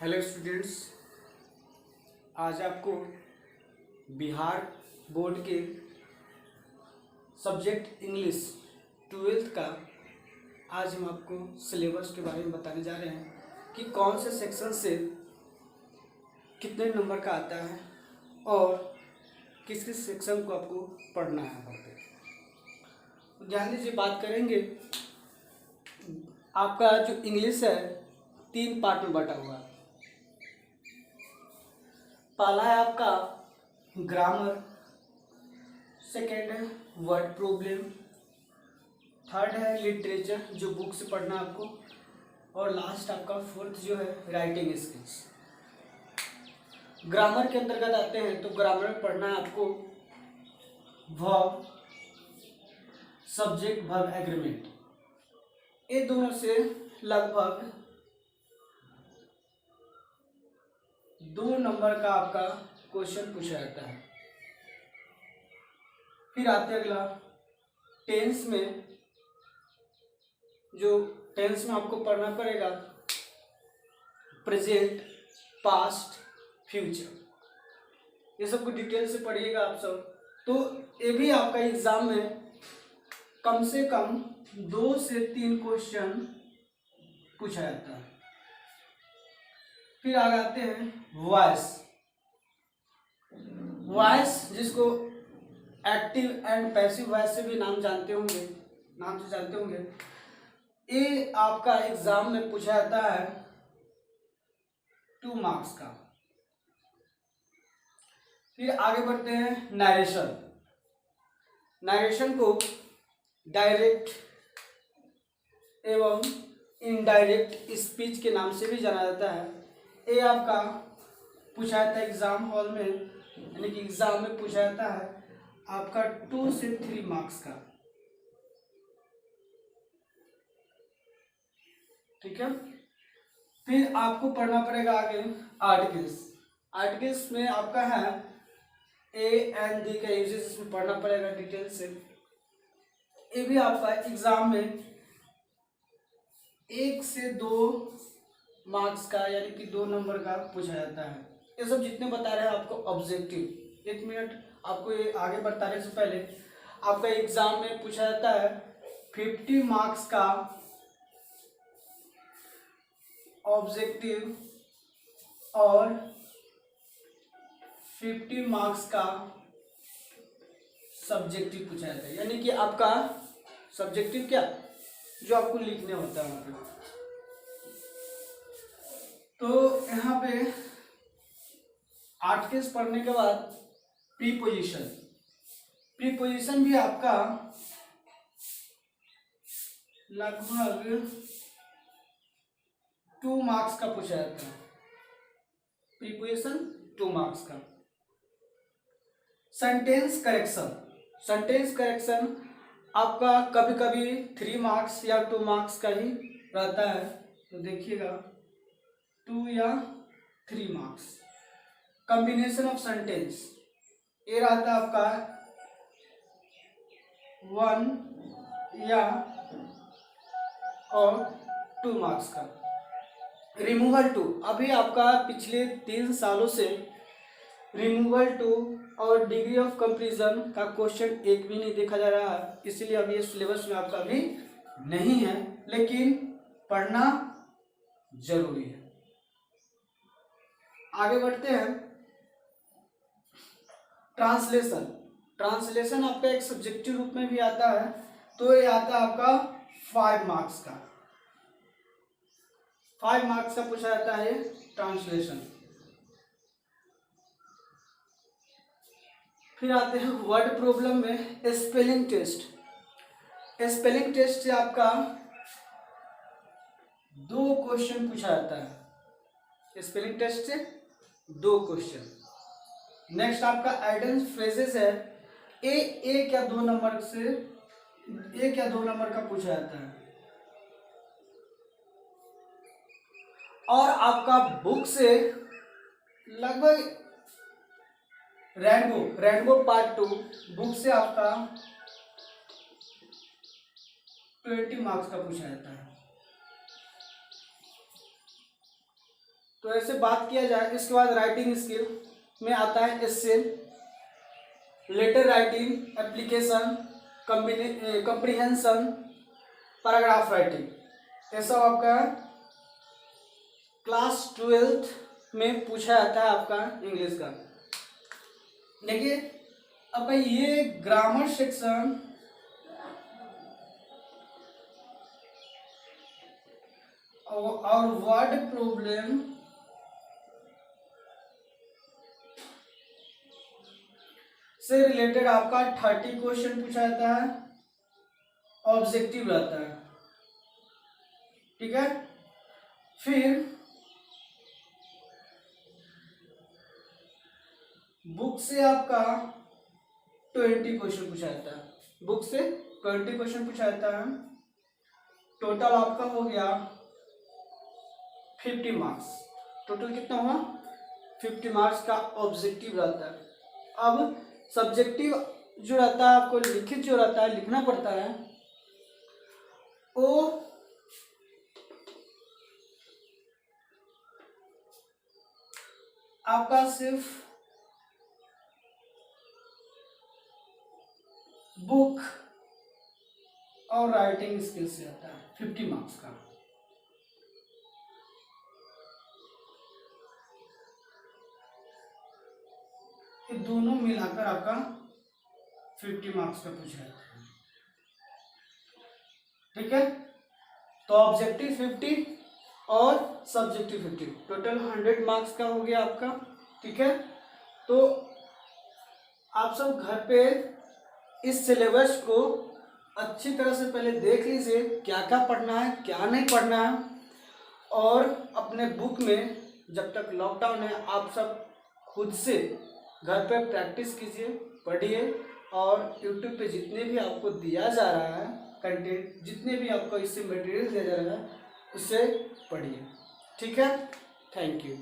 Hello students, आज आपको Bihar board के सब्जेक्ट इंग्लिश 12th का आज हम आपको सिलेबस के बारे में बताने जा रहे हैं कि कौन से सेक्शन से कितने नंबर का आता है और किस किस सेक्शन को आपको पढ़ना है। वहाँ पे ध्यान दीजिए, बात करेंगे। आपका जो इंग्लिश है 3 पार्ट में बटा हुआ है। पहला है आपका ग्रामर, सेकेंड है वर्ड प्रॉब्लम, थर्ड है लिटरेचर जो बुक से पढ़ना आपको, और लास्ट आपका फोर्थ जो है राइटिंग स्किल्स। ग्रामर के अंतर्गत आते हैं तो ग्रामर में पढ़ना है आपको वर्ब, सब्जेक्ट, वर्ब, एग्रीमेंट। ये दोनों से लगभग 2 नंबर का आपका क्वेश्चन पूछा जाता है। फिर आते अगला टेंस में, जो टेंस में आपको पढ़ना पड़ेगा प्रेजेंट, पास्ट, फ्यूचर। ये सब को डिटेल से पढ़िएगा आप सब। तो ये भी आपका एग्जाम में कम से कम 2 से 3 क्वेश्चन पूछा जाता है। फिर आगे आते हैं वॉइस। वॉइस जिसको एक्टिव एंड पैसिव वॉइस से भी नाम से जानते होंगे। ये आपका एग्जाम में पूछा जाता है 2 मार्क्स का। फिर आगे बढ़ते हैं नरेशन। नरेशन को डायरेक्ट एवं इनडायरेक्ट स्पीच के नाम से भी जाना जाता है। ये आपका पूछा जाता है एग्जाम हॉल में, यानी कि एग्जाम में पूछा जाता है आपका 2 से 3 मार्क्स का। ठीक है। फिर आपको पढ़ना पड़ेगा आगे आर्टिकल्स। आर्टिकल्स में आपका है ए एंड दी का यूजेस, इसमें पढ़ना पड़ेगा डिटेल से। ये भी आपका एग्जाम में 1 से 2 मार्क्स का, यानी कि 2 नंबर का पूछा जाता है। ये सब जितने बता रहे हैं आपको ऑब्जेक्टिव। 1 मिनट, आपको ये आगे बताने से पहले आपका एग्जाम में पूछा जाता है 50 मार्क्स का ऑब्जेक्टिव और 50 मार्क्स का सब्जेक्टिव पूछा जाता है। यानी कि आपका सब्जेक्टिव क्या, जो आपको लिखने होता है वहाँ पे। तो यहाँ पे आर्टिकल्स पढ़ने के बाद प्रीपोजिशन। प्रीपोजिशन भी आपका लगभग 2 मार्क्स का पूछा जाता है। प्रीपोजिशन 2 मार्क्स का। Sentence correction. सेंटेंस करेक्शन आपका कभी कभी 3 मार्क्स या 2 मार्क्स का ही रहता है। तो देखिएगा 2 या 3 मार्क्स। कॉम्बिनेशन ऑफ सेंटेंस ये रहता है आपका 1 या और 2 मार्क्स का। रिमूवल टू, अभी आपका पिछले 3 सालों से रिमूवल टू और डिग्री ऑफ कंपैरिजन का क्वेश्चन एक भी नहीं देखा जा रहा है, इसलिए अभी ये सिलेबस में आपका अभी नहीं है, लेकिन पढ़ना जरूरी है। आगे बढ़ते हैं ट्रांसलेशन। ट्रांसलेशन आपका एक सब्जेक्टिव रूप में भी आता है, तो ये आता है आपका 5 मार्क्स का। 5 मार्क्स का पूछा जाता है ट्रांसलेशन। फिर आते हैं वर्ड प्रॉब्लम में स्पेलिंग टेस्ट। स्पेलिंग टेस्ट से आपका 2 क्वेश्चन पूछा जाता है। स्पेलिंग टेस्ट से 2 क्वेश्चन। नेक्स्ट आपका आइडल फ्रेजेस है। एक या 2 नंबर से 1 या 2 नंबर का पूछा जाता है। और आपका बुक से लगभग रेनबो पार्ट 2 बुक से आपका 20 मार्क्स का पूछा जाता है। तो ऐसे बात किया जाए। इसके बाद राइटिंग स्किल में आता है essay, letter writing, application, comprehension, paragraph writing. ये सब आपका क्लास 12th में पूछा जाता है आपका इंग्लिश का। देखिए अब भाई ये ग्रामर सेक्शन और वर्ड प्रॉब्लम से रिलेटेड आपका 30 क्वेश्चन पूछा जाता है, ऑब्जेक्टिव रहता है, ठीक है। फिर बुक से आपका 20 क्वेश्चन पूछा जाता है, बुक से 20 क्वेश्चन पूछा जाता है। टोटल आपका हो गया 50 मार्क्स। टोटल कितना हुआ? 50 मार्क्स का ऑब्जेक्टिव रहता है। अब सब्जेक्टिव जो रहता है, आपको लिखित जो रहता है, लिखना पड़ता है, वो आपका सिर्फ बुक और राइटिंग स्किल से आता है 50 मार्क्स का। ये दोनों मिलाकर आपका 50 मार्क्स का पूछा जाता है, ठीक है। तो ऑब्जेक्टिव 50 और सब्जेक्टिव 50, टोटल 100 मार्क्स का हो गया आपका, ठीक है। तो आप सब घर पे इस सिलेबस को अच्छी तरह से पहले देख लीजिए, क्या क्या पढ़ना है, क्या नहीं पढ़ना है। और अपने बुक में, जब तक लॉकडाउन है, आप सब खुद से घर पे प्रैक्टिस कीजिए, पढ़िए। और यूट्यूब पे जितने भी आपको दिया जा रहा है कंटेंट, जितने भी आपको इससे मटेरियल दिया जा रहा है, उसे पढ़िए, ठीक है। Thank you.